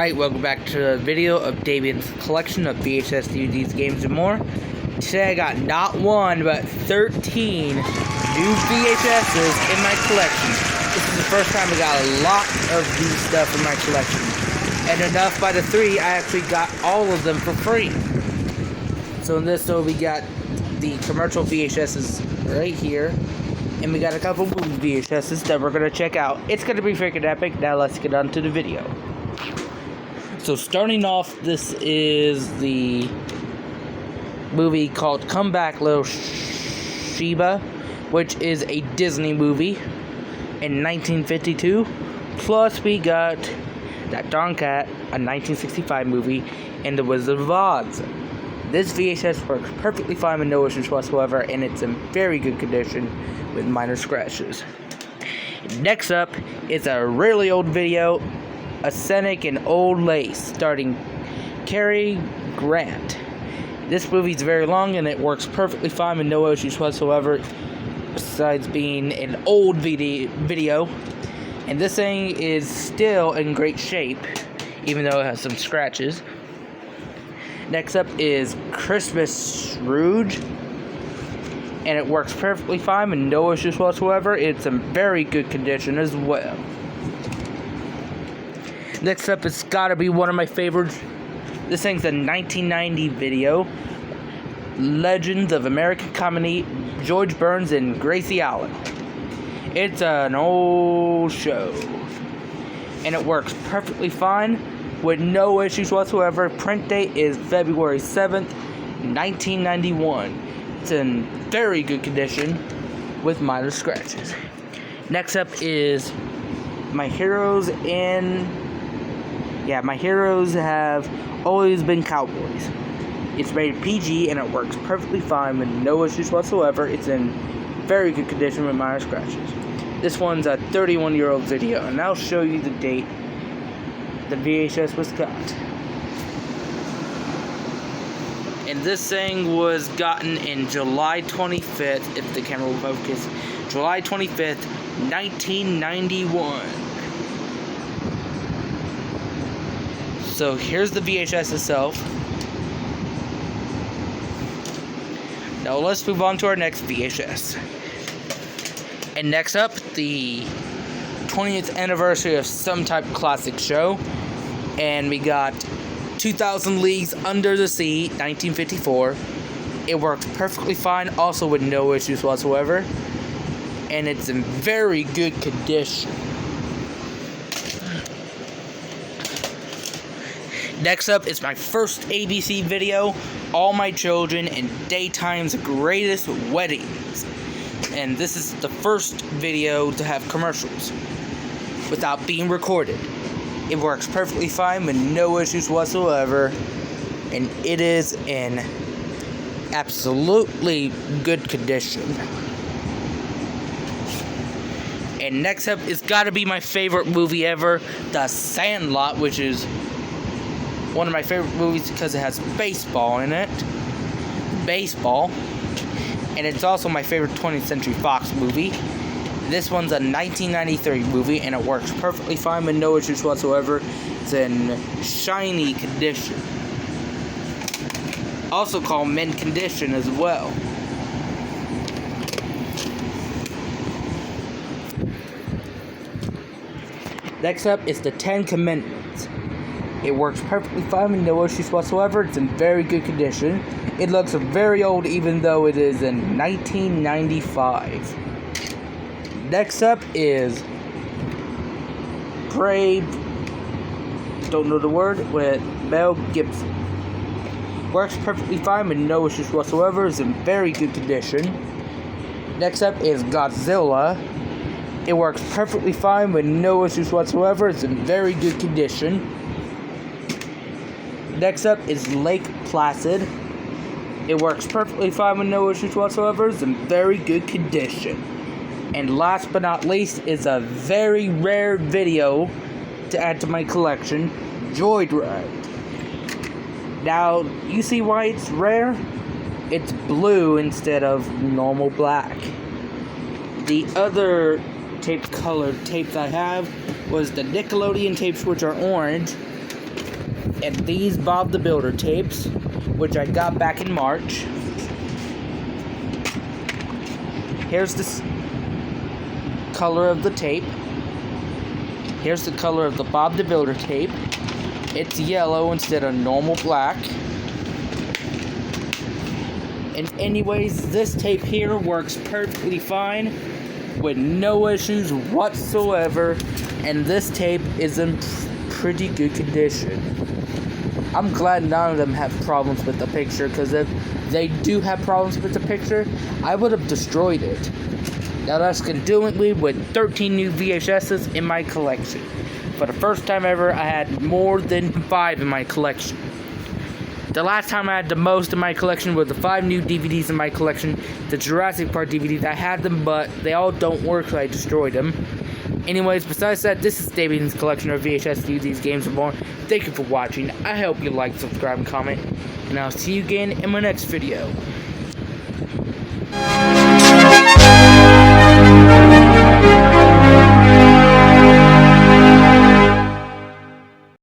Alright, welcome back to a video of David's collection of VHS, DVDs, games, and more. Today I got not one, but 13 new VHSs in my collection. This is the first time I got a lot of these stuff in my collection. And enough by the 3, I actually got all of them for free. So in this though, we got the commercial VHSs right here. And we got a couple movie VHSs that we're going to check out. It's going to be freaking epic. Now let's get on to the video. So starting off, this is the movie called Come Back Little Sheba, which is a Disney movie in 1952. Plus we got That Darn Cat, a 1965 movie, and The Wizard of Oz. This VHS works perfectly fine with no issues whatsoever, and it's in very good condition with minor scratches. Next up is a really old video, A Scenic and Old Lace, starring Cary Grant. This movie's very long and it works perfectly fine with no issues whatsoever, besides being an old video. And this thing is still in great shape, even though it has some scratches. Next up is Christmas Scrooge, and it works perfectly fine with no issues whatsoever. It's in very good condition as well. Next up, it's gotta be one of my favorites. This thing's a 1990 video. Legends of American Comedy, George Burns and Gracie Allen. It's an old show, and it works perfectly fine with no issues whatsoever. Print date is February 7th, 1991. It's in very good condition with minor scratches. Next up is My Heroes Have Always Been Cowboys. It's rated PG and it works perfectly fine with no issues whatsoever. It's in very good condition with minor scratches. This one's a 31-year-old video, and I'll show you the date the VHS was got. And this thing was gotten in July 25th, if the camera will focus, July 25th, 1991. So here's the VHS itself. Now let's move on to our next VHS. And next up, the 20th anniversary of some type of classic show. And we got 2,000 Leagues Under the Sea, 1954. It works perfectly fine, also with no issues whatsoever. And it's in very good condition. Next up is my first ABC video, All My Children and Daytime's Greatest Weddings. And this is the first video to have commercials without being recorded. It works perfectly fine with no issues whatsoever, and it is in absolutely good condition. And next up, it's gotta be my favorite movie ever, The Sandlot, which is one of my favorite movies because it has baseball in it. Baseball. And it's also my favorite 20th Century Fox movie. This one's a 1993 movie, and it works perfectly fine with no issues whatsoever. It's in shiny condition. Also called mint condition as well. Next up is the 10 Commandments. It works perfectly fine with no issues whatsoever. It's in very good condition. It looks very old even though it is in 1995. Next up is Brave, don't know the word, with Mel Gibson. Works perfectly fine with no issues whatsoever. It's in very good condition. Next up is Godzilla. It works perfectly fine with no issues whatsoever. It's in very good condition. Next up is Lake Placid. It works perfectly fine with no issues whatsoever. It's in very good condition. And last but not least is a very rare video to add to my collection, Joyride. Now, you see why it's rare? It's blue instead of normal black. The other colored tapes I have was the Nickelodeon tapes, which are orange, And these Bob the Builder tapes, which I got back in March. Here's the color of the tape. Here's the color of the Bob the Builder tape. It's yellow instead of normal black. And anyways, this tape here works perfectly fine with no issues whatsoever, and this tape is in pretty good condition. I'm glad none of them have problems with the picture, because if they do have problems with the picture, I would have destroyed it. Now that's conjointly with 13 new VHSs in my collection. For the first time ever, I had more than 5 in my collection. The last time I had the most in my collection were the 5 new DVDs in my collection, the Jurassic Park DVDs. I had them, but they all don't work, so I destroyed them. Anyways, besides that, this is David's collection of VHS DVDs, games, and more. Thank you for watching. I hope you like, subscribe, and comment. And I'll see you again in my next video.